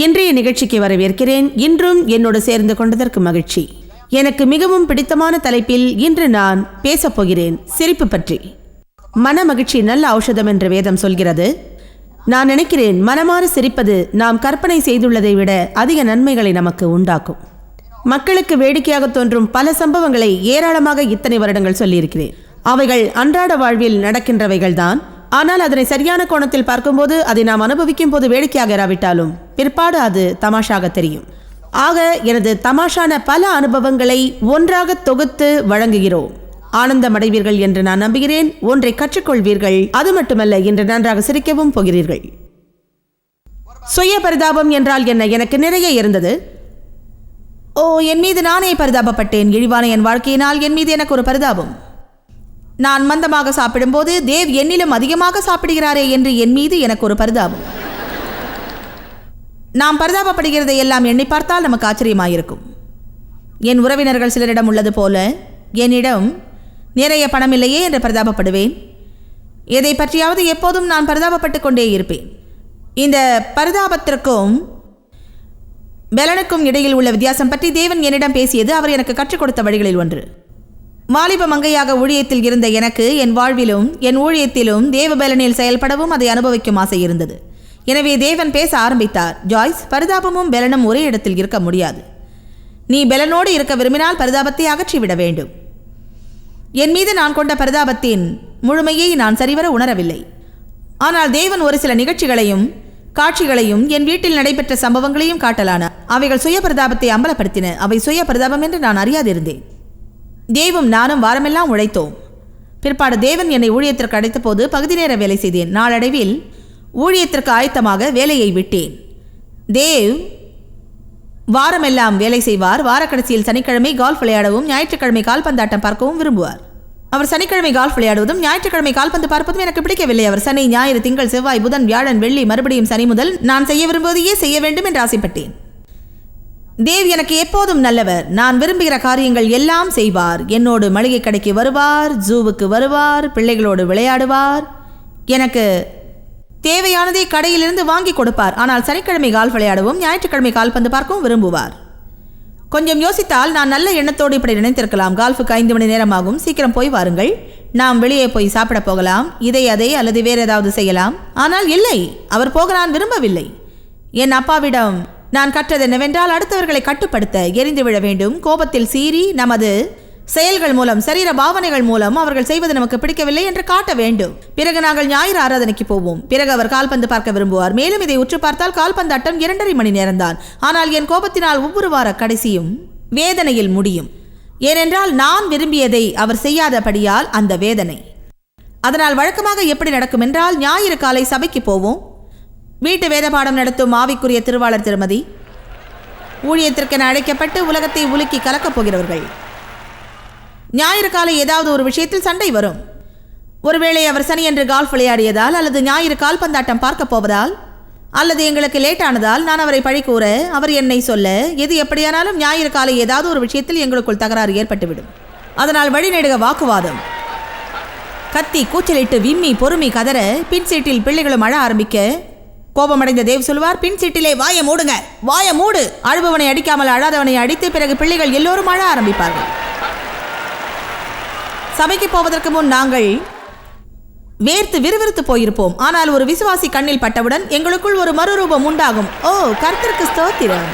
இன்றைய நிகழ்ச்சிக்கு வரவேற்கிறேன். இன்றும் என்னோடு சேர்ந்து கொண்டதற்கு மகிழ்ச்சி. எனக்கு மிகவும் பிடித்தமான தலைப்பில் இன்று நான் பேசப்போகிறேன், சிரிப்பு பற்றி. மன மகிழ்ச்சி நல்ல ஔஷதம் என்று வேதம் சொல்கிறது. நான் நினைக்கிறேன், மனமாற சிரிப்பது நாம் கற்பனை செய்துள்ளதை விட அதிக நன்மைகளை நமக்கு உண்டாக்கும். மக்களுக்கு வேடிக்கையாக தோன்றும் பல சம்பவங்களை ஏராளமாக இத்தனை வருடங்கள் சொல்லியிருக்கிறேன். அவைகள் அன்றாட வாழ்வில் நடக்கின்றவைகள் தான். ஆனால் அதனை சரியான கோணத்தில் பார்க்கும்போது, அதை நாம் அனுபவிக்கும் போது வேடிக்கையாக இராவிட்டாலும் பிற்பாடு அது தமாஷாக தெரியும். ஆக எனது தமாஷான பல அனுபவங்களை ஒன்றாக தொகுத்து வழங்குகிறோம். ஆனந்தமடைவீர்கள் என்று நான் நம்புகிறேன். ஒன்றை கற்றுக்கொள்வீர்கள். அது மட்டுமல்ல, இன்று நன்றாக சிரிக்கவும் போகிறீர்கள். சுய பரிதாபம் என்றால் என்ன? எனக்கு நிறைய இருந்தது. என் மீது நானே பரிதாபப்பட்டேன். இழிவான என் வாழ்க்கையினால் என் மீது எனக்கு ஒரு பரிதாபம். நான் மந்தமாக சாப்பிடும்போது தேவ் என்னிலும் அதிகமாக சாப்பிடுகிறாரே என்று என் மீது எனக்கு ஒரு பரிதாபம். நாம் பரிதாபப்படுகிறதை எல்லாம் எண்ணி பார்த்தால் நமக்கு ஆச்சரியமாயிருக்கும். என் உறவினர்கள் சிலரிடம் உள்ளது போல என்னிடம் நிறைய பணம் இல்லையே என்று பரிதாபப்படுவேன். எதை பற்றியாவது எப்போதும் நான் பரிதாபப்பட்டு கொண்டே இருப்பேன். இந்த பரிதாபத்திற்கும் பெலனுக்கும் இடையில் உள்ள வித்தியாசம் பற்றி தேவன் என்னிடம் பேசியது அவர் எனக்கு கற்றுக் கொடுத்த வழிகளில் ஒன்று. வாலிப மங்கையாக ஊழியத்தில் இருந்த எனக்கு என் வாழ்விலும் என் ஊழியத்திலும் தேவ பெலனில் செயல்படவும் அதை அனுபவிக்கும் ஆசை இருந்தது. எனவே தேவன் பேச ஆரம்பித்தார். ஜாய்ஸ், பரிதாபமும் பெலனும் ஒரே இடத்தில் இருக்க முடியாது. நீ பெலனோடு இருக்க விரும்பினால் பரிதாபத்தை அகற்றிவிட வேண்டும். என் மீது நான் கொண்ட பரிதாபத்தின் முழுமையை நான் சரிவர உணரவில்லை. ஆனால் தேவன் ஒரு சில நிகழ்ச்சிகளையும் காட்சிகளையும் என் வீட்டில் நடைபெற்ற சம்பவங்களையும் காட்டலான. அவைகள் சுய பரிதாபத்தை அம்பலப்படுத்தின. அவை சுய பரிதாபம் என்று நான் அறியாதிருந்தேன். தேவும் நானும் வாரமெல்லாம் உழைத்தோம். பிற்பாடு தேவன் என்னை ஊழியத்திற்கு அழைத்த போது பகுதி நேர வேலை செய்தேன். நாளடைவில் ஊழியத்திற்கு ஆயத்தமாக வேலையை விட்டேன். தேவ் வாரமெல்லாம் வேலை செய்வார். வாரக்கடைசியில் சனிக்கிழமை கால்ஃப் விளையாடவும் ஞாயிற்றுக்கிழமை கால்பந்தாட்டம் பார்க்கவும் விரும்புவார். அவர் சனிக்கிழமை கால்ஃப் விளையாடுவதும் ஞாயிற்றுக்கிழமை கால்பந்து பார்ப்பதும் எனக்கு பிடிக்கவில்லை. அவர் சனி, ஞாயிறு, திங்கள், செவ்வாய், புதன், வியாழன், வெள்ளி, மறுபடியும் சனி முதல் நான் செய்ய விரும்புவதையே செய்ய வேண்டும் என்று ஆசைப்பட்டேன். தேவ் எனக்கு எப்போதும் நல்லவர். நான் விரும்புகிற காரியங்கள் எல்லாம் செய்வார். என்னோடு மளிகை கடைக்கு வருவார், ஜூவுக்கு வருவார், பிள்ளைகளோடு விளையாடுவார். எனக்கு தேவையானதை கடையிலிருந்து வாங்கி கொடுப்பார். ஆனால் சனிக்கிழமை கால்ஃப் விளையாடவும் ஞாயிற்றுக்கிழமை கால்பந்து பார்க்கவும் விரும்புவார். கொஞ்சம் யோசித்தால் நான் நல்ல எண்ணத்தோடு இப்படி நினைத்திருக்கலாம். கால்ஃபுக்கு 5 மணி நேரம் ஆகும், சீக்கிரம் போய் வாருங்கள், நாம் வெளியே போய் சாப்பிட போகலாம், இதை அதை அல்லது வேறு ஏதாவது செய்யலாம். ஆனால் இல்லை, அவர் போக நான் விரும்பவில்லை. என் அப்பாவிடம் நான் கற்றது என்னவென்றால், அடுத்தவர்களை கட்டுப்படுத்த எரிந்து விட வேண்டும். கோபத்தில் சீறி நமது செயல்கள் மூலம், சரீர பாவனைகள் மூலம் அவர்கள் செய்வது நமக்கு பிடிக்கவில்லை என்று காட்ட வேண்டும். பிறகு நாங்கள் ஞாயிறு ஆராதனைக்கு போவோம். பிறகு அவர் கால்பந்து பார்க்க விரும்புவார். மேலும் இதை உற்று பார்த்தால் கால்பந்தாட்டம் 2.5 மணி நேரம்தான். ஆனால் என் கோபத்தினால் ஒவ்வொரு வார கடைசியும் வேதனையில் முடியும். ஏனென்றால் நான் விரும்பியதை அவர் செய்யாதபடியால் அந்த வேதனை. அதனால் வழக்கமாக எப்படி நடக்கும் என்றால், ஞாயிறு காலை சபைக்கு போவோம். வீட்டு வேத பாடம் நடத்தும் ஆவிக்குரிய திருவாளர் திருமதி ஊழியத்திற்கென அழைக்கப்பட்டு உலகத்தை உலுக்கி கலக்கப் போகிறவர்கள். ஞாயிறு காலை ஏதாவது ஒரு விஷயத்தில் சண்டை வரும். ஒருவேளை அவர் சனியன்று கால்ஃப் விளையாடியதால், அல்லது ஞாயிறு கால்பந்தாட்டம் பார்க்க போவதால், அல்லது எங்களுக்கு லேட்டானதால் நான் அவரை பழி கூற, அவர் என்னை சொல்ல, எது எப்படியானாலும் ஞாயிறு காலை ஏதாவது ஒரு விஷயத்தில் எங்களுக்குள் தகராறு ஏற்பட்டுவிடும். அதனால் வழிநெடுக வாக்குவாதம், கத்தி, கூச்சலிட்டு, விம்மி, பொறுமை, கதற, பின் சீட்டில் பிள்ளைகளும் அழ ஆரம்பிக்க, கோபமடைந்த தேவ் சொல்வார், பின் சீட்டிலே வாய மூடுங்க, வாய மூடு. அழுபவனை அடிக்காமல் அழாதவனை அடித்து பிறகு பிள்ளைகள் எல்லோரும் அழ ஆரம்பிப்பார்கள். சபைக்கு போவதற்கு முன் நாங்கள் வேர்த்து விறுவிறுத்து போயிருப்போம். ஆனால் ஒரு விசுவாசி கண்ணில் பட்டவுடன் எங்களுக்குள் ஒரு மறுரூபம் உண்டாகும். கர்த்தருக்கு ஸ்தோத்திரம்,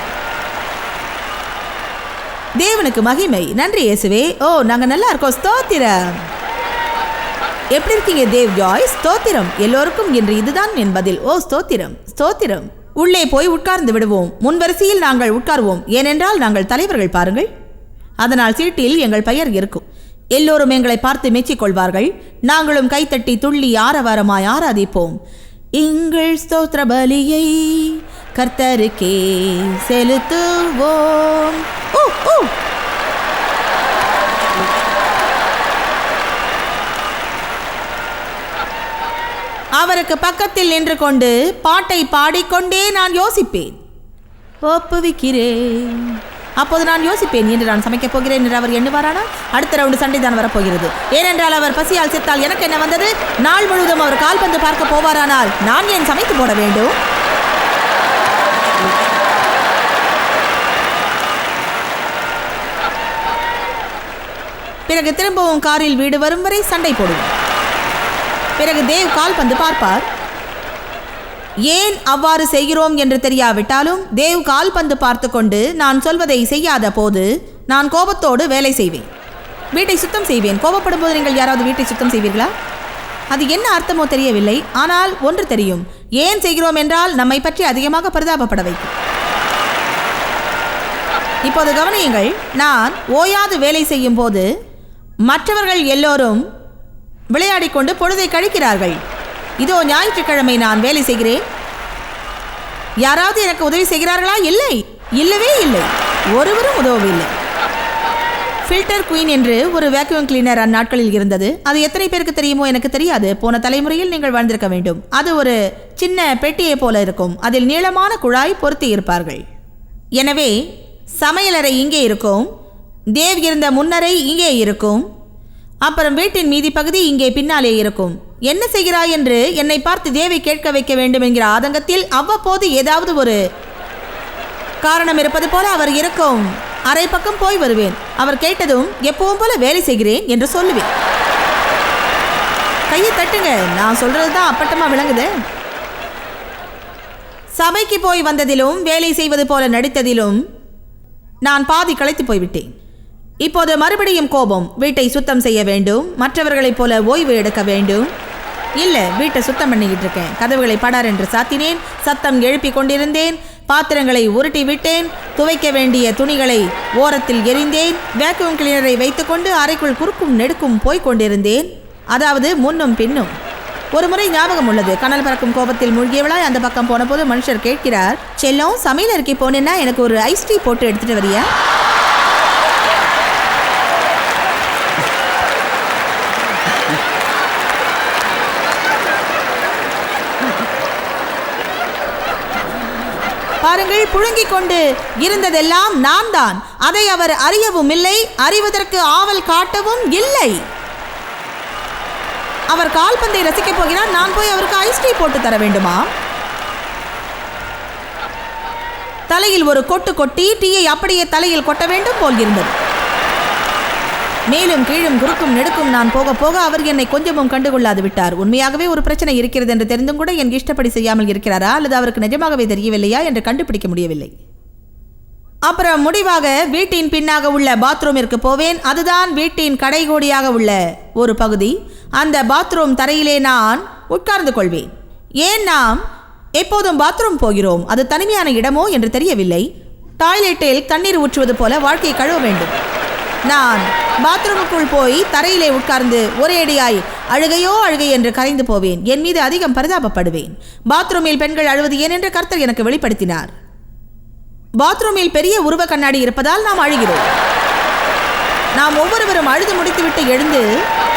தேவனுக்கு மகிமை, நன்றி இயேசுவே, நாங்க நல்லா இருக்கோம், ஸ்தோத்திரம். எப்படி இருக்கீங்க தேவ்? ஜாய், ஸ்தோத்திரம். எல்லோருக்கும் என்று இதுதான் என் பதில். ஸ்தோத்திரம், ஸ்தோத்திரம். உள்ளே போய் உட்கார்ந்து விடுவோம். முன்வரிசையில் நாங்கள் உட்கார்வோம். ஏனென்றால் நாங்கள் தலைவர்கள் பாருங்கள். அதனால் சீட்டில் எங்கள் பெயர் இருக்கும். எல்லோரும் எங்களை பார்த்து மெச்சிக்கொள்வார்கள். நாங்களும் கைத்தட்டி துள்ளி ஆரவாரமாய் ஆராதிப்போம். எங்கள் ஸ்தோத்திர பலியை கர்த்தருக்கே செலுத்துவோம். அவருக்கு பக்கத்தில் நின்று கொண்டு பாட்டை பாடிக்கொண்டே நான் யோசிப்பேன். ஒப்புவிக்கிறேன். அப்போது நான் யோசிப்பேன், என்று நான் சமைக்கப் போகிறேன் என்று அவர் எண்ணுவாரானால் அடுத்த ரவுண்டு சண்டை தான் வரப்போகிறது. ஏனென்றால் அவர் பசியால் செத்தால் எனக்கு என்ன வந்தது? நாள் முழுவதும் அவர் கால்பந்து பார்க்க போவாரானால் நான் ஏன் சமைத்து போட வேண்டும்? பிறகு திரும்பவும் காரில் வீடு வரும் வரை சண்டை போடுவோம். பிறகு தேவ் கால்பந்து பார்ப்பார். ஏன் அவ்வாறு செய்கிறோம் என்று தெரியாவிட்டாலும் தேவ் கால்பந்து பார்த்து கொண்டு நான் சொல்வதை செய்யாத போது நான் கோபத்தோடு வேலை செய்வேன். வீட்டை சுத்தம் செய்வேன். கோபப்படும் போது நீங்கள் யாராவது வீட்டை சுத்தம் செய்வீர்களா? அது என்ன அர்த்தமோ தெரியவில்லை. ஆனால் ஒன்று தெரியும், ஏன் செய்கிறோம் என்றால் நம்மை பற்றி அதிகமாக பரிதாபப்பட வைக்கும். இப்போது கவனியுங்கள், நான் ஓயாது வேலை செய்யும் போது மற்றவர்கள் எல்லோரும் விளையாடிக்கொண்டு பொழுதை கழிக்கிறார்கள். இதோ ஞாயிற்றுக்கிழமை நான் வேலை செய்கிறேன். யாராவது எனக்கு உதவி செய்கிறார்களா? இல்லை, இல்லவே இல்லை. ஒருவரும் உதவவில்லை. ஃபில்டர் குயின் என்று ஒரு வேக்யூம் கிளீனர் அந்நாட்களில் இருந்தது. அது எத்தனை பேருக்கு தெரியுமோ எனக்கு தெரியாது. போன தலைமுறையில் நீங்கள் வாழ்ந்திருக்க வேண்டும். அது ஒரு சின்ன பெட்டியை போல இருக்கும். அதில் நீளமான குழாய் பொருத்தி இருப்பார்கள். எனவே சமையலறை இங்கே இருக்கும், தேவ் இருந்த முன்னரை இங்கே இருக்கும், அப்புறம் வீட்டின் மீதி பகுதி இங்கே பின்னாலே இருக்கும். என்ன செய்கிறாய் என்று என்னை பார்த்து தேவை கேட்க வைக்க வேண்டும் என்கிற ஆதங்கத்தில் அவ்வப்போது ஏதாவது ஒரு காரணம் இருப்பது போல அவர் இருக்கும் அரை பக்கம் போய் வருவேன். அவர் கேட்டதும் எப்பவும் போல வேலை செய்கிறேன் என்று சொல்லுவேன். கையை தட்டுங்க, நான் சொல்றதுதான் அப்பட்டமா விளங்குது. சபைக்கு போய் வந்ததிலும் வேலை செய்வது போல நடித்ததிலும் நான் பாதி களைத்து போய்விட்டேன். இப்போது மறுபடியும் கோபம். வீட்டை சுத்தம் செய்ய வேண்டும், மற்றவர்களைப் போல ஓய்வு எடுக்க வேண்டும். இல்லை, வீட்டை சுத்தம் பண்ணிக்கிட்டு இருக்கேன். கதவுகளை படார் என்று சாத்தினேன், சத்தம் எழுப்பி கொண்டிருந்தேன், பாத்திரங்களை உருட்டி விட்டேன், துவைக்க வேண்டிய துணிகளை ஓரத்தில் எறிந்தேன், வேக்யூம் கிளீனரை வைத்துக்கொண்டு அறைக்குள் குறுக்கும் நெடுக்கும் போய்க் கொண்டிருந்தேன். அதாவது முன்னும் பின்னும். ஒரு முறை ஞாபகம் உள்ளது, கனல் பறக்கும் கோபத்தில் மூழ்கியவளாய் அந்த பக்கம் போன போது மனுஷர் கேட்கிறார், செல்லம் சமையல் அறைக்கு போனேன்னா எனக்கு ஒரு ஐஸ் டீ போட்டு எடுத்துட்டு வரியா? பாருங்கள், புழுங்கிக் கொண்டு இருந்ததெல்லாம் நான் தான். அதை அவர் அறியவும் இல்லை, அறிவதற்கு ஆவல் காட்டவும் இல்லை. அவர் கால்பந்தை ரசிக்கப் போகிறார், நான் போய் அவருக்கு ஐஸ் டீ போட்டு தர வேண்டுமா? தலையில் ஒரு கொட்டு கொட்டி டீயை அப்படியே தலையில் கொட்ட வேண்டும் போல் இருந்தது. மேலும் கீழும் குறுக்கும் நெடுக்கும் நான் போக போக அவர் என்னை கொஞ்சமும் கண்டுகொள்ளாது விட்டார். உண்மையாகவே ஒரு பிரச்சனை இருக்கிறது என்று தெரிந்தும் கூட என் இஷ்டப்படி செய்யாமல் இருக்கிறாரா அல்லது அவருக்கு நிஜமாகவே தெரியவில்லையா என்று கண்டுபிடிக்க முடியவில்லை. அப்புறம் முடிவாக வீட்டின் பின்னாக உள்ள பாத்ரூமிற்கு போவேன். அதுதான் வீட்டின் கடைகோடியாக உள்ள ஒரு பகுதி. அந்த பாத்ரூம் தரையிலே நான் உட்கார்ந்து கொள்வேன். ஏன் நாம் எப்போதும் பாத்ரூம் போகிறோம்? அது தனிமையான இடமோ என்று தெரியவில்லை. டாய்லெட்டில் தண்ணீர் ஊற்றுவது போல வாழ்க்கையை கழுவ வேண்டும். நான் பாத்ரூமுக்குள் போய் தரையிலே உட்கார்ந்து ஒரே அடியாய் அழுகையோ அழுகை என்று கரைந்து போவேன். என் மீது அதிகம் பரிதாபப்படுவேன். பாத்ரூமில் பெண்கள் அழுவது ஏன் என்று கர்த்தர் எனக்கு வெளிப்படுத்தினார். பாத்ரூமில் பெரிய உருவ கண்ணாடி இருப்பதால் நாம் அழுகிறோம். நாம் ஒவ்வொருவரும் அழுது முடித்துவிட்டு எழுந்து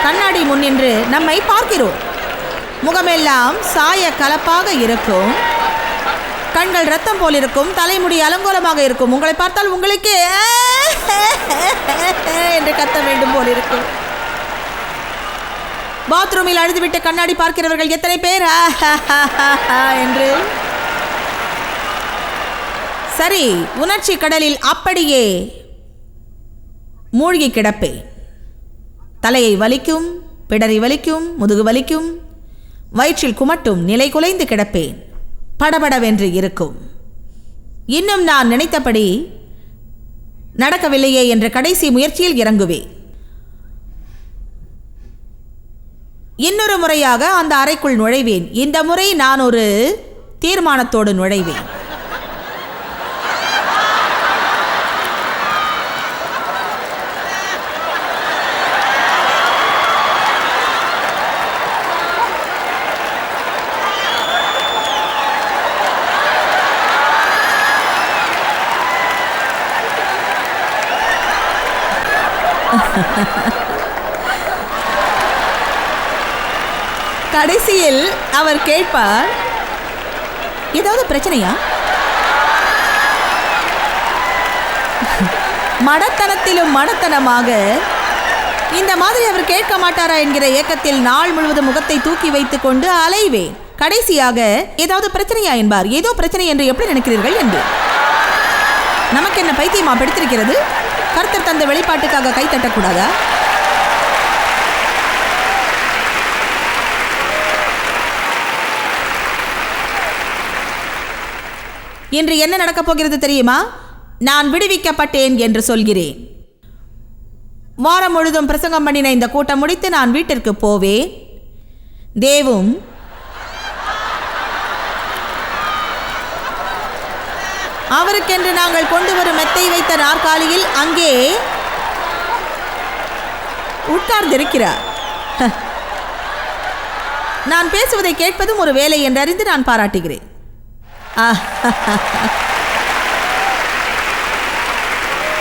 கண்ணாடி முன்னின்று நம்மை பார்க்கிறோம். முகமெல்லாம் சாய கலப்பாக இருக்கும், கண்கள் ரத்தம் போல் இருக்கும், தலைமுடி அலங்கோலமாக இருக்கும். உங்களை பார்த்தால் உங்களுக்கே என்று கத்த வேண்டும் போல் இருக்கும். பாத்ரூமில் அழுதுவிட்டு கண்ணாடி பார்க்கிறவர்கள் எத்தனை பேர் என்று. சரி, உணர்ச்சி கடலில் அப்படியே மூழ்கி கிடப்பேன். தலையை வலிக்கும், பிடரி வலிக்கும், முதுகு வலிக்கும், வயிற்றில் குமட்டும், நிலை குலைந்து கிடப்பேன். படபடவென்று இருக்கும். இன்னும் நான் நினைத்தபடி நடக்கவில்லையே என்ற கடைசி முயற்சியில் இறங்குவேன். இன்னொரு முறையாக அந்த அறைக்குள் நுழைவேன். இந்த முறை நான் ஒரு தீர்மானத்தோடு நுழைவேன். கடைசியில் அவர் கேட்பார், ஏதாவது பிரச்சனையா? மடத்தனத்திலும் மடத்தனமாக இந்த மாதிரி அவர் கேட்க மாட்டாரா என்கிற ஏக்கத்தில் நாள் முழுவதும் முகத்தை தூக்கி வைத்துக் கொண்டு அலைவேன். கடைசியாக ஏதாவது பிரச்சனையா என்பார். ஏதோ பிரச்சனை என்று எப்படி நினைக்கிறீர்கள் என்று. நமக்கு என்ன பைத்தியமா படுத்திருக்கிறது? கர்த்தர் தந்த வெளிப்பாட்டுக்காக கை தட்டக்கூடாதா? இன்று என்ன நடக்கப் போகிறது தெரியுமா? நான் விடுவிக்கப்பட்டேன் என்று சொல்கிறேன். வாரம் முழுதும் பிரசங்கம் பண்ணின இந்த கூட்டம் முடித்து நான் வீட்டிற்கு போவேன். தேவும் அவருக்கென்று நாங்கள் கொண்டு வரும் மெத்தை வைத்த நாற்காலியில் அங்கே உட்கார்ந்திருக்கிறார். நான் பேசுவதை கேட்பதும் ஒரு வேலை என்று அறிந்து நான் பாராட்டுகிறேன்.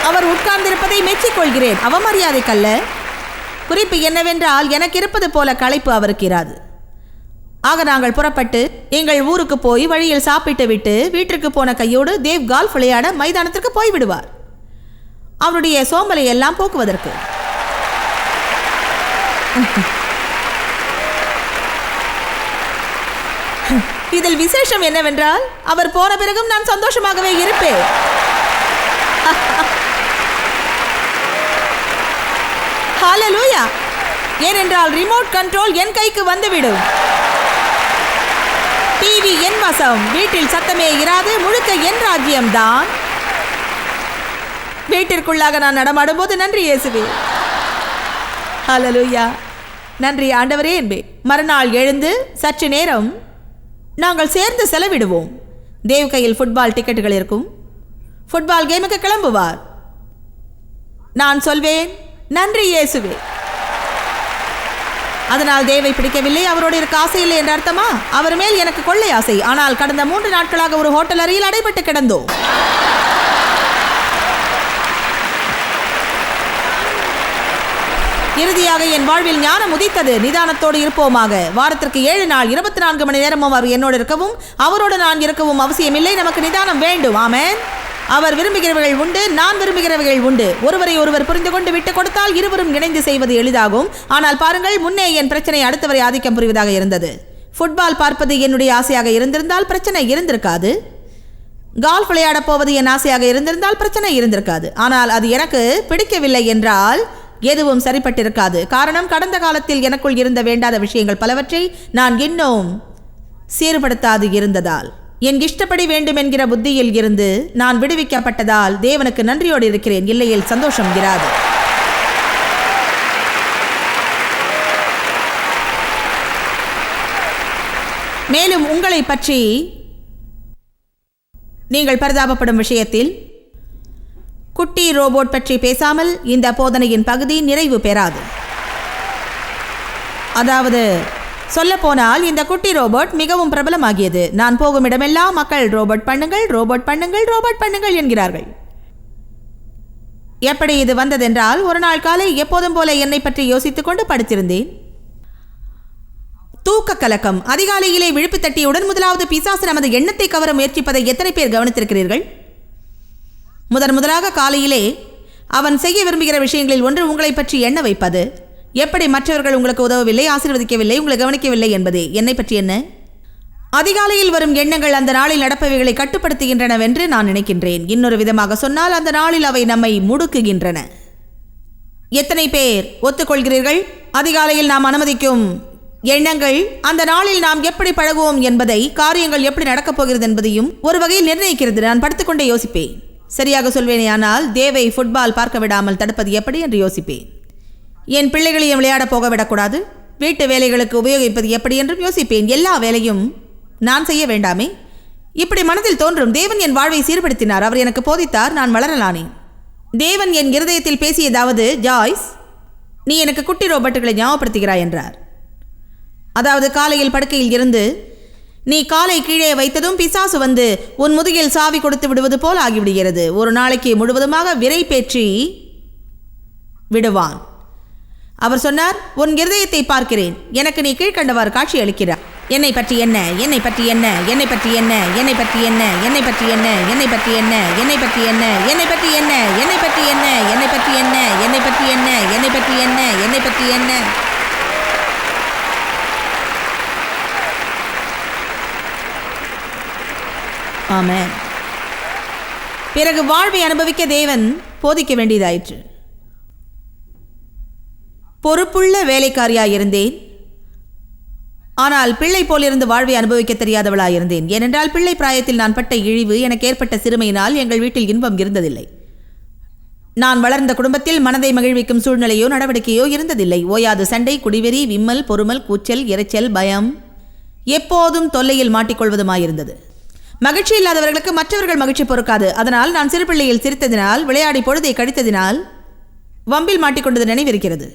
அவர் உட்கார்ந்திருப்பதை மெச்சிக்கொள்கிறேன். அவமரியாதைக்கல்ல. குறிப்பு என்னவென்றால், எனக்கு இருப்பது போல களைப்பு அவருக்கு இராது. ஆக நாங்கள் புறப்பட்டு எங்கள் ஊருக்கு போய் வழியில் சாப்பிட்டு விட்டு வீட்டிற்கு போன கையோடு தேவ் கால்ஃப் விளையாட மைதானத்திற்கு போய்விடுவார், அவருடைய சோம்பலை எல்லாம் போக்குவதற்கு. இதில் விசேஷம் என்னவென்றால், அவர் போன பிறகும் நான் சந்தோஷமாகவே இருப்பேன். ஹalleluya! ஏனென்றால் ரிமோட் கண்ட்ரோல் என் கைக்கு வந்துவிடும். டிவி என் வசம். வீட்டில் சத்தமே இராது. முழுக்க என் ராஜ்யம்தான். வீட்டிற்குள்ளாக நான் நடமாடும் போது நன்றி இயேசுவே, ஹalleluya, நன்றி ஆண்டவரே என்பேன். மறுநாள் எழுந்து சற்று நேரம் நாங்கள் சேர்ந்து செலவிடுவோம். தேவ் கையில் ஃபுட்பால் டிக்கெட்டுகள் இருக்கும். ஃபுட்பால் கேமுக்கு கிளம்புவார். நான் சொல்வேன், நன்றி இயேசுவே. அதனால் தேவை பிடிக்கவில்லை, அவரோடு இருக்க ஆசை இல்லை என்று அர்த்தமா? அவர் மேல் எனக்கு கொள்ளை ஆசை. ஆனால் கடந்த 3 நாட்களாக ஒரு ஹோட்டல் அறையில் அடைபட்டு கிடந்தோம். இறுதியாக என் வாழ்வில் ஞானம் உதித்தது. நிதானத்தோடு இருப்போமாக. வாரத்திற்கு 7 நாள் 24 மணி நேரமும் அவர் என்னோடு இருக்கவும் அவரோடு நான் இருக்கவும் அவசியமில்லை. நமக்கு நிதானம் வேண்டும். ஆமென். அவர் விரும்புகிறவர்கள் உண்டு, நான் விரும்புகிறவர்கள் உண்டு. ஒருவரை ஒருவர் புரிந்து கொண்டு விட்டு கொடுத்தால் இருவரும் இணைந்து செய்வது எளிதாகும். ஆனால் பாருங்கள், முன்னே என் பிரச்சனை அடுத்தவரை ஆதிக்கம் புரிவதாக இருந்தது. ஃபுட்பால் பார்ப்பது என்னுடைய ஆசையாக இருந்திருந்தால் பிரச்சனை இருந்திருக்காது. கால்ஃப் விளையாடப் போவது என் ஆசையாக இருந்திருந்தால் பிரச்சனை இருந்திருக்காது. ஆனால் அது எனக்கு பிடிக்கவில்லை என்றால் எதுவும் சரிப்பட்டிருக்காது. காரணம், கடந்த காலத்தில் எனக்குள் இருந்த வேண்டாத விஷயங்கள் பலவற்றை நான் இன்னும் சீர்படுத்தாது இருந்ததால். என் இஷ்டப்படி வேண்டும் என்கிற புத்தியில் இருந்து நான் விடுவிக்கப்பட்டதால் தேவனுக்கு நன்றியோடு இருக்கிறேன். இல்லையில் சந்தோஷம் இராது. மேலும் உங்களை பற்றி நீங்கள் பரிதாபப்படும் விஷயத்தில் குட்டி ரோபோட் பற்றி பேசாமல் இந்த போதனையின் பகுதி நிறைவு பெறாது. அதாவது சொல்லப்போனால் இந்த குட்டி ரோபோட் மிகவும் பிரபலமாகியது. நான் போகும் இடமெல்லாம் மக்கள் ரோபோட் பண்ணுங்கள், ரோபோட் பண்ணுங்கள், ரோபோட் பண்ணுங்கள் என்கிறார்கள். எப்படி இது வந்ததென்றால், ஒரு நாள் காலை எப்போதும் போல என்னை பற்றி யோசித்துக் கொண்டு படுத்திருந்தேன். தூக்க கலக்கம். அதிகாலையிலே விழிப்பு தட்டியவுடன் முதலாவது பிசாசு நமது எண்ணத்தை கவர முயற்சிப்பதை எத்தனை பேர் கவனித்திருக்கிறீர்கள்? முதலாக காலையிலே அவன் செய்ய விரும்புகிற விஷயங்களில் ஒன்று உங்களை பற்றி எண்ண வைப்பது. எப்படி மற்றவர்கள் உங்களுக்கு உதவவில்லை, ஆசீர்வதிக்கவில்லை, உங்களை கவனிக்கவில்லை என்பதே. என்னை பற்றி என்ன? அதிகாலையில் வரும் எண்ணங்கள் அந்த நாளில் நடப்பவைகளை கட்டுப்படுத்துகின்றனவென்று நான் நினைக்கின்றேன். இன்னொரு விதமாக சொன்னால், அந்த நாளில் அவை நம்மை முடுக்குகின்றன. எத்தனை பேர் ஒத்துக்கொள்கிறீர்கள்? அதிகாலையில் நாம் அனுமதிக்கும் எண்ணங்கள் அந்த நாளில் நாம் எப்படி பழகுவோம் என்பதை, காரியங்கள் எப்படி நடக்கப் போகிறது என்பதையும் ஒரு வகையில் நிர்ணயிக்கிறது. நான் படுத்துக்கொண்டே யோசிப்பேன். சரியாக சொல்வேனே, ஆனால் தேவை ஃபுட்பால் பார்க்க விடாமல் தடுப்பது எப்படி என்று யோசிப்பேன். என் பிள்ளைகளையும் விளையாட போக விடக்கூடாது. வீட்டு வேலைகளுக்கு உபயோகிப்பது எப்படி என்றும் யோசிப்பேன். எல்லா வேலையும் நான் செய்ய வேண்டாமே? இப்படி மனதில் தோன்றும். தேவன் என் வாழ்வை சீர்படுத்தினார். அவர் எனக்கு போதித்தார். நான் வளரலானேன். தேவன் என் இருதயத்தில் பேசியதாவது, ஜாய்ஸ், நீ எனக்கு குட்டி ரோபோட்டுகளை ஞாபகப்படுத்துகிறாய் என்றார். அதாவது காலையில் படுக்கையில் இருந்து நீ காலை கீழே வைத்ததும் பிசாசு வந்து உன் முதுகில் சாவி கொடுத்து விடுவது போல் ஆகிவிடுகிறது. ஒரு நாளைக்கு முழுவதுமாக விரை பேற்றி விடுவான். அவர் சொன்னார், உன் இருதயத்தை பார்க்கிறேன். எனக்கு நீ கீழ்கண்டவாறு காட்சி அளிக்கிறார். என்னை பற்றி என்ன, என்னை பற்றி என்ன, என்னை பற்றி என்ன, என்னை பற்றி என்ன, என்னை பற்றி என்ன, என்னை பற்றி என்ன, என்னை பற்றி என்ன, என்னை பற்றி என்ன, என்னை பற்றி என்ன, என்னை பற்றி என்ன, என்னை பற்றி என்ன, என்னை பற்றி என்ன, என்னை பற்றி என்ன. ஆமென். பிறகு வாழ்வை அனுபவிக்க தேவன் போதிக்க வேண்டியதாயிற்று. பொறுப்புள்ள வேலைக்காரியாயிருந்தேன். ஆனால் பிள்ளை போலிருந்து வாழ்வை அனுபவிக்க தெரியாதவளாயிருந்தேன். ஏனென்றால் பிள்ளை பிராயத்தில் நான் பட்ட இழிவு, எனக்கு ஏற்பட்ட சிறுமையினால் எங்கள் வீட்டில் இன்பம் இருந்ததில்லை. நான் வளர்ந்த குடும்பத்தில் மனதை மகிழ்விக்கும் சூழ்நிலையோ நடவடிக்கையோ இருந்ததில்லை. ஓயாது சண்டை, குடிவெறி, விம்மல், பொறுமல், கூச்சல், இரைச்சல், பயம், எப்போதும் தொல்லையில் மாட்டிக்கொள்வதுமாயிருந்தது. மகிழ்ச்சி இல்லாதவர்களுக்கு மற்றவர்கள் மகிழ்ச்சி பொறுக்காது. அதனால் நான் சிறு பிள்ளையில் சிரித்ததினால், விளையாடி பொழுதை கழித்ததினால் வம்பில் மாட்டிக்கொண்டது நினைவிருக்கிறது.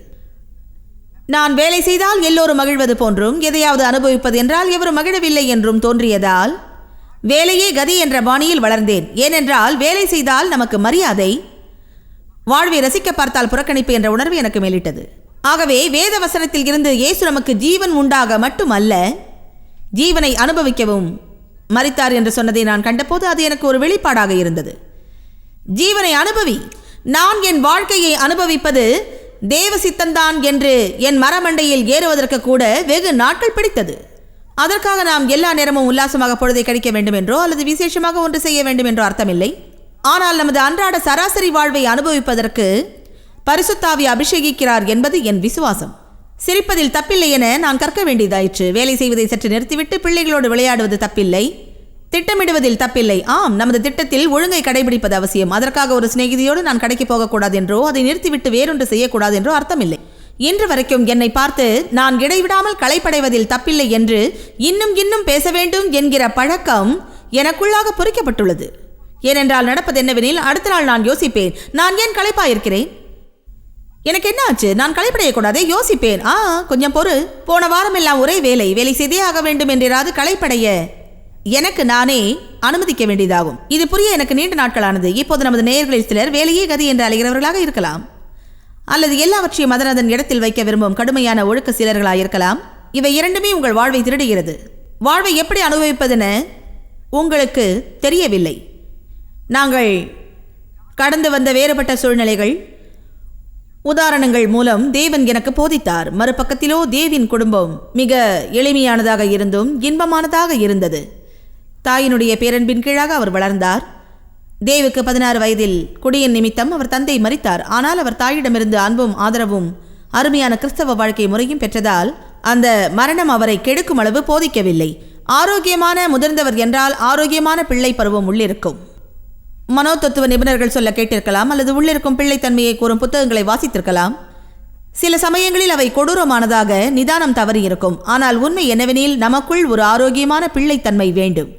நான் வேலை செய்தால் எல்லோரும் மகிழ்வது போன்றும், எதையாவது அனுபவிப்பது என்றால் எவரும் மகிழவில்லை என்றும் தோன்றியதால் வேலையே கதி என்ற பாணியில் வளர்ந்தேன். ஏனென்றால் வேலை செய்தால் நமக்கு மரியாதை, வாழ்வை ரசிக்க பார்த்தால் புறக்கணிப்பு என்ற உணர்வு எனக்கு மேலிட்டது. ஆகவே வேத வசனத்தில் இருந்து இயேசு நமக்கு ஜீவன் உண்டாக மட்டுமல்ல, ஜீவனை அனுபவிக்கவும் மரித்தார் என்று சொன்னதை நான் கண்டபோது அது எனக்கு ஒரு வெளிப்பாடாக இருந்தது. ஜீவனை அனுபவி. நான் என் வாழ்க்கையை அனுபவிப்பது தேவ சித்தந்தான் என்று என் மரமண்டையில் ஏறுவதற்கு கூட வெகு நாட்கள் பிடித்தது. அதற்காக நாம் எல்லா நேரமும் உல்லாசமாக பொழுதை கழிக்க வேண்டும் என்றோ அல்லது விசேஷமாக ஒன்று செய்ய வேண்டும் என்றோ அர்த்தமில்லை. ஆனால் நமது அன்றாட சராசரி வாழ்வை அனுபவிப்பதற்கு பரிசுத்தாவி அபிஷேகிக்கிறார் என்பது என் விசுவாசம். சிரிப்பதில் தப்பில்லை என நான் கற்க வேண்டியதாயிற்று. வேலை செய்வதை சற்று நிறுத்திவிட்டு பிள்ளைகளோடு விளையாடுவது தப்பில்லை. திட்டமிடுவதில் தப்பில்லை. ஆம், நமது திட்டத்தில் ஒழுங்கை கடைபிடிப்பது அவசியம். அதற்காக ஒரு சிநேகிதியோடு நான் கடைக்கு போகக்கூடாது என்றோ அதை நிறுத்திவிட்டு வேறொன்று செய்யக்கூடாது என்றோ அர்த்தமில்லை. இன்று வரைக்கும் என்னை பார்த்து நான் இடைவிடாமல் களைப்படைவதில் தப்பில்லை என்று இன்னும் பேச வேண்டும் என்கிற பழக்கம் எனக்குள்ளாக பொறிக்கப்பட்டுள்ளது. ஏனென்றால் நடப்பது என்னவெனில், அடுத்த நாள் நான் யோசிப்பேன், நான் ஏன் களைப்பாயிருக்கிறேன், எனக்கு என்ன ஆச்சு, நான் களைப்படையக்கூடாதே, யோசிப்பேன். கொஞ்சம் பொறு, போன வாரம் எல்லாம் ஒரே வேலை செய்தே ஆக வேண்டும் என்றாவது களைப்படைய எனக்கு நானே அனுமதிக்க வேண்டியதாகும். இது புரிய எனக்கு நீண்ட நாட்களானது. இப்போது நமது நேயர்களில் சிலர் வேலையே கதி என்று அலைகிறவர்களாக இருக்கலாம், அல்லது எல்லாவற்றையும் அதன் இடத்தில் வைக்க விரும்பும் கடுமையான ஒழுக்க சீலர்களாக இருக்கலாம். இவை இரண்டுமே உங்கள் வாழ்வை திருடுகிறது. வாழ்வை எப்படி அனுபவிப்பதென உங்களுக்கு தெரியவில்லை. நாங்கள் கடந்து வந்த வேறுபட்ட சூழ்நிலைகள், உதாரணங்கள் மூலம் தேவன் எனக்கு போதித்தார். மறுபக்கத்திலோ தேவின் குடும்பம் மிக எளிமையானதாக இருந்தும் இன்பமானதாக இருந்தது. தாயினுடைய பேரன்பின் கீழாக அவர் வளர்ந்தார். தேவுக்கு 16 வயதில் குடியின் நிமித்தம் அவர் தந்தை மரித்தார். ஆனால் அவர் தாயிடமிருந்து அன்பும் ஆதரவும் அருமையான கிறிஸ்தவ வாழ்க்கை முறையும் பெற்றதால் அந்த மரணம் அவரை கெடுக்கும் அளவு போதிக்கவில்லை. ஆரோக்கியமான முதிர்ந்தவர் என்றால் ஆரோக்கியமான பிள்ளை பருவம் உள்ளிருக்கும். மனோதத்துவ நிபுணர்கள் சொல்ல கேட்டிருக்கலாம், அல்லது உள்ளிருக்கும் பிள்ளைத்தன்மையை கூறும் புத்தகங்களை வாசித்திருக்கலாம். சில சமயங்களில் அவை கொடூரமானதாக நிதானம் தவறி இருக்கும். ஆனால் உண்மை என்னவெனில், நமக்குள் ஒரு ஆரோக்கியமான பிள்ளைத்தன்மை வேண்டும்.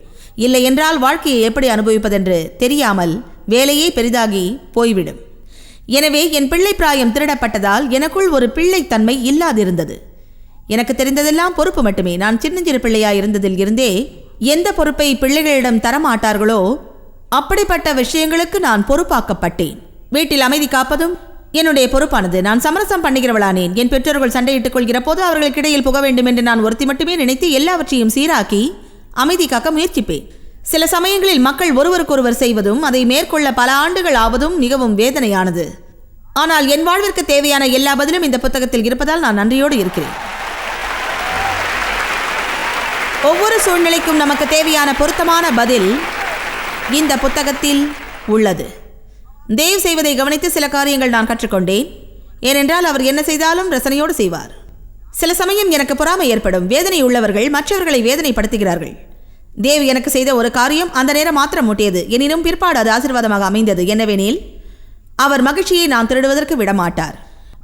இல்லை என்றால் வாழ்க்கையை எப்படி அனுபவிப்பதென்று தெரியாமல் வேலையே பெரிதாகி போய்விடும். எனவே என் பிள்ளை பிராயம் திருடப்பட்டதால் எனக்குள் ஒரு பிள்ளைத்தன்மை இல்லாதிருந்தது. எனக்கு தெரிந்ததெல்லாம் பொறுப்பு மட்டுமே. நான் சின்னஞ்சிறு பிள்ளையாய் இருந்ததில் இருந்தே எந்த பொறுப்பை பிள்ளைகளிடம் தரமாட்டார்களோ அப்படிப்பட்ட விஷயங்களுக்கு நான் பொறுப்பாக்கப்பட்டேன். வீட்டில் அமைதி காப்பதும் என்னுடைய பொறுப்பானது. நான் சமரசம் பண்ணுகிறவளானேன். என் பெற்றோர்கள் சண்டையிட்டுக் கொள்கிற போது அவர்களுக்கு இடையில் புக வேண்டும் என்று நான் ஒருத்தி மட்டுமே நினைத்து எல்லாவற்றையும் சீராக்கி அமைதி காக்க முயற்சிப்பேன். சில சமயங்களில் மக்கள் ஒருவருக்கொருவர் செய்வதும் அதை மேற்கொள்ள பல ஆண்டுகள் ஆவதும் மிகவும் வேதனையானது. ஆனால் என் வாழ்விற்கு தேவையான எல்லா பதிலும் இந்த புத்தகத்தில் இருப்பதால் நான் நன்றியோடு இருக்கிறேன். ஒவ்வொரு சூழ்நிலைக்கும் நமக்கு தேவையான பொருத்தமான பதில் இந்த புத்தகத்தில் உள்ளது. தேவ் செய்வதை கவனித்து சில காரியங்கள் நான் கற்றுக்கொண்டேன். ஏனென்றால் அவர் என்ன செய்தாலும் ரசனையோடு செய்வார். சில சமயம் எனக்கு பொறாமை ஏற்படும். வேதனை உள்ளவர்கள் மற்றவர்களை வேதனைப்படுத்துகிறார்கள். தேவ் எனக்கு செய்த ஒரு காரியம் அந்த நேரம் மாத்திரம் மூட்டியது. எனினும் பிற்பாடு அது ஆசீர்வாதமாக அமைந்தது. என்னவெனில், அவர் மகிழ்ச்சியை நான் திருடுவதற்கு விடமாட்டார்.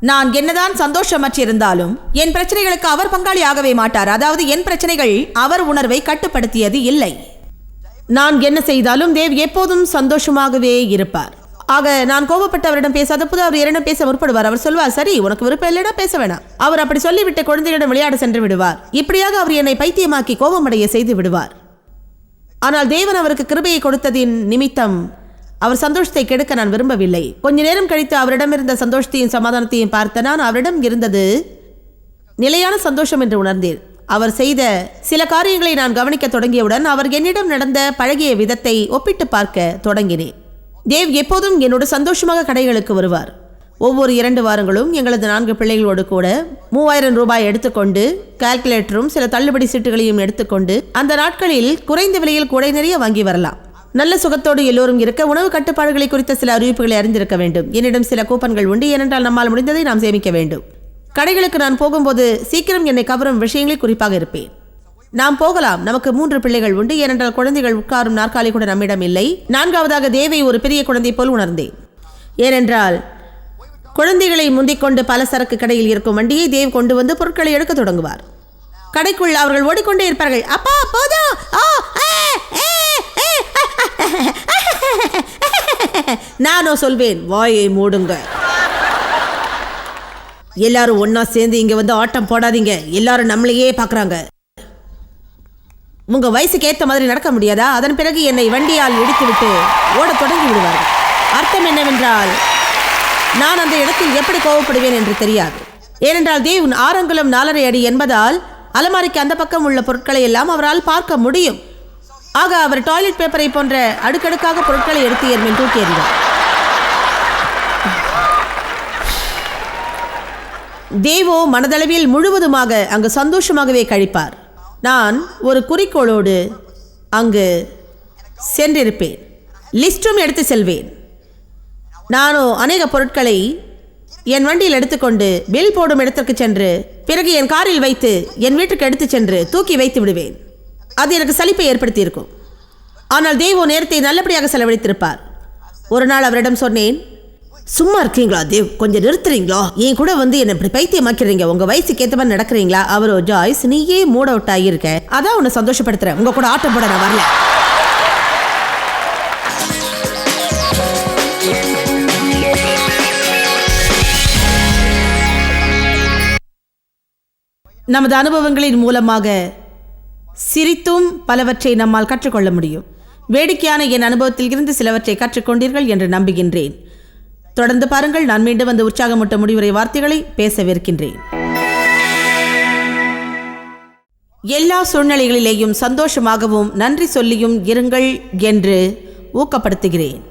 நான் என்னதான் சந்தோஷமற்றிருந்தாலும் என் பிரச்சனைகளுக்கு அவர் பங்காளி ஆகவே மாட்டார். அதாவது என் பிரச்சனைகள் அவர் உணர்வை கட்டுப்படுத்தியது இல்லை. நான் என்ன செய்தாலும் தேவ் எப்போதும் சந்தோஷமாகவே இருப்பார். ஆக நான் கோபப்பட்டவரிடம் பேசாத போது அவர் என்னிடம் பேச முற்படுவார். அவர் சொல்வார், சரி, உனக்கு விருப்பம் இல்லைனா பேச வேணாம். அவர் அப்படி சொல்லிவிட்டு குழந்தைகளிடம் விளையாட சென்று விடுவார். இப்படியாக அவர் என்னை பைத்தியமாக்கி கோபமடைய செய்து விடுவார். ஆனால் தேவன் அவருக்கு கிருபையை கொடுத்ததின் நிமித்தம் அவர் சந்தோஷத்தை கெடுக்க நான் விரும்பவில்லை. கொஞ்ச நேரம் கழித்து அவரிடமிருந்த சந்தோஷத்தையும் சமாதானத்தையும் பார்த்த நான் அவரிடம் இருந்தது நிலையான சந்தோஷம் என்று உணர்ந்தேன். அவர் செய்த சில காரியங்களை நான் கவனிக்க தொடங்கியவுடன் அவர் என்னிடம் நடந்த பழகிய விதத்தை ஒப்பிட்டு பார்க்க தொடங்கினேன். தேவ் எப்போதும் என்னோடு சந்தோஷமாக கடைகளுக்கு வருவார். ஒவ்வொரு 2 வாரங்களும் எங்களது 4 பிள்ளைகளோடு கூட 3000 ரூபாய் எடுத்துக்கொண்டு கால்குலேட்டரும் சில தள்ளுபடி சீட்டுகளையும் எடுத்துக்கொண்டு அந்த நாட்களில் குறைந்த விலையில் கூடை நிறைய வாங்கி வரலாம். நல்ல சுகத்தோடு எல்லோரும் இருக்க உணவு கட்டுப்பாடுகளை குறித்த சில அறிவிப்புகளை அறிந்திருக்க வேண்டும். என்னிடம் சில கூப்பன்கள் உண்டு. ஏனென்றால் நம்மால் முடிந்ததை நாம் சேமிக்க வேண்டும். கடைகளுக்கு நான் போகும்போது சீக்கிரம் என்னை கவரும் விஷயங்களில் குறிப்பாக இருப்பேன். நாம் போகலாம், நமக்கு 3 பிள்ளைகள் உண்டு, ஏனென்றால் குழந்தைகள் உட்காரும் நாற்காலி கூட நம்மிடம் இல்லை. 4வதாக தேவை ஒரு பெரிய குழந்தை போல் உணர்ந்தேன். ஏனென்றால் குழந்தைகளை முந்திக்கொண்டு பல சரக்கு கடையில் இருக்கும் வண்டியை தேவ் கொண்டு வந்து பொருட்களை எடுக்க தொடங்குவார். கடைக்குள் அவர்கள் ஓடிக்கொண்டே இருப்பார்கள். அப்பா போதும். நானோ சொல்வேன், வாயை மூடுங்க, எல்லாரும் ஒன்னா சேர்ந்து இங்க வந்து ஆட்டம் போடாதீங்க, எல்லாரும் நம்மளையே பாக்குறாங்க. உங்க வயசுக்கு ஏற்ற மாதிரி நடக்க முடியாதா? அதன் பிறகு என்னை வண்டியால் இடித்துவிட்டு ஓட தொடங்கி விடுவார்கள். அர்த்தம் என்னவென்றால், நான் அந்த இடத்தில் எப்படி கோவப்படுவேன் என்று தெரியாது. ஏனென்றால் தேவ் 6 அங்குலம் 4.5 அடி என்பதால் அலமாரிக்கு அந்த பக்கம் உள்ள பொருட்களை எல்லாம் அவரால் பார்க்க முடியும். ஆக அவர் டாய்லெட் பேப்பரை போன்ற அடுக்கடுக்காக பொருட்களை எடுத்து என் மேல் தூக்கி எறிந்தார். தேவோ மனதளவில் முழுவதுமாக அங்கு சந்தோஷமாகவே கழிப்பார். நான் ஒரு குறிக்கோளோடு அங்கு சென்றிருப்பேன். லிஸ்டும் எடுத்து செல்வேன். நானோ அநேக பொருட்களை என் வண்டியில் எடுத்துக்கொண்டு பில் போடும் இடத்திற்கு சென்று பிறகு என் காரில் வைத்து என் வீட்டுக்கு எடுத்து சென்று தூக்கி வைத்து விடுவேன். அது எனக்கு சலிப்பை ஏற்படுத்தியிருக்கும். ஆனால் தேவோ நேரத்தை நல்லபடியாக செலவழித்திருப்பார். ஒரு நாள் அவரிடம் சொன்னேன், சும்மா இருக்கீங்களா தேவ், கொஞ்சம் நிறுத்துறீங்களா? என் கூட வந்து என்ன இப்படி பைத்தியமாக்கிறீங்க, உங்க வயசுக்கு ஏற்ற மாதிரி நடக்கிறீங்களா? அவரோ, ஜாய்ஸ் நீயே மூட் அவுட் ஆகியிருக்க, அதான் உன்னை சந்தோஷப்படுத்துறேன், உங்க கூட ஆட்டம் போட நான் வரல. நமது அனுபவங்களின் மூலமாக சிரித்தும் பலவற்றை நம்மால் கற்றுக்கொள்ள முடியும். வேடிக்கையான என் அனுபவத்தில் இருந்து சிலவற்றை கற்றுக்கொண்டீர்கள் என்று நம்புகின்றேன். தொடர்ந்து பாருங்கள். நான் மீண்டும் வந்து உற்சாகமூட்ட முடிவுரை வார்த்தைகளை பேசவிருக்கின்றேன். எல்லா சூழ்நிலைகளிலேயும் சந்தோஷமாகவும் நன்றி சொல்லியும் இருங்கள் என்று ஊக்கப்படுத்துகிறேன்.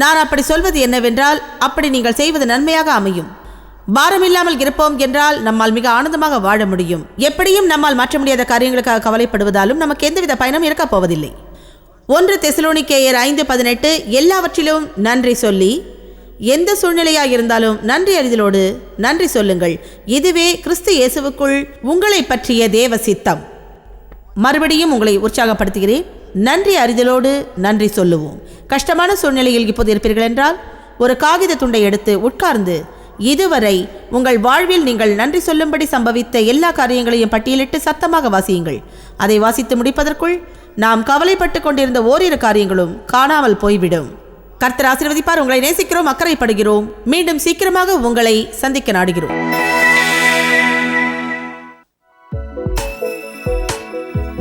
நான் அப்படி சொல்வது என்னவென்றால், அப்படி நீங்கள் செய்வது நன்மையாக அமையும். பாரமில்லாமல் இருப்போம் என்றால் நம்மால் மிக ஆனந்தமாக வாழ முடியும். எப்படியும் நம்மால் மாற்ற முடியாத காரியங்களுக்காக கவலைப்படுவதாலும் நமக்கு எந்தவித பயனும் இருக்கப் போவதில்லை. 1 தெசலோனிக்கேயர் 5:18 எல்லாவற்றிலும் நன்றி சொல்லி, எந்த சூழ்நிலையாக இருந்தாலும் நன்றி அறிதலோடு நன்றி சொல்லுங்கள், இதுவே கிறிஸ்து இயேசுவுக்குள் உங்களை பற்றிய தேவ சித்தம். மறுபடியும் உங்களை உற்சாகப்படுத்துகிறேன். நன்றி அறிதலோடு நன்றி சொல்லுவோம். கஷ்டமான சூழ்நிலையில் இப்போது இருப்பீர்கள் என்றால் ஒரு காகித துண்டை எடுத்து உட்கார்ந்து இதுவரை உங்கள் வாழ்வில் நீங்கள் நன்றி சொல்லும்படி சம்பவித்த எல்லா காரியங்களையும் பட்டியலிட்டு சத்தமாக வாசியுங்கள். அதை வாசித்து முடிப்பதற்குள் நாம் கவலைப்பட்டு கொண்டிருந்த ஓரிரு காரியங்களும் காணாமல் போய்விடும். கர்த்தர் ஆசீர்வதிப்பார். உங்களை நேசிக்கிறோம், அக்கறைப்படுகிறோம். மீண்டும் சீக்கிரமாக உங்களை சந்திக்க நாடுகிறோம்.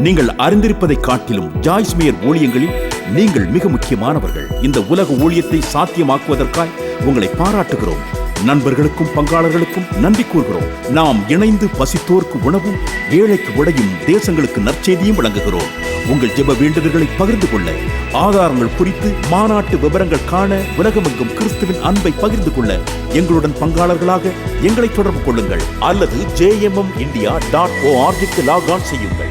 நீங்கள் அறிந்திருப்பதை காட்டிலும் ஜாய்ஸ் மேயர் ஊழியங்களில் நீங்கள் மிக முக்கியமானவர்கள். இந்த உலக ஊழியத்தை சாத்தியமாக்குவதற்காய் உங்களை பாராட்டுகிறோம். நண்பர்களுக்கும் பங்காளர்களுக்கும் நன்றி கூறுகிறோம். நாம் இணைந்து பசித்தோர்க்கு உணவும் ஏழைக்கு உடையும் தேசங்களுக்கு நற்செய்தியும் வழங்குகிறோம். உங்கள் ஜெப வேண்டுதல்களை பகிர்ந்து கொள்ள, ஆதாரங்கள் குறித்து மாநாட்டு விவரங்கள் காண, உலகமெங்கும் கிறிஸ்துவின் அன்பை பகிர்ந்து கொள்ள எங்களுடன் பங்காளர்களாக எங்களை தொடர்பு கொள்ளுங்கள் அல்லது jmmindia.org லாக் ஆன் செய்யுங்கள்.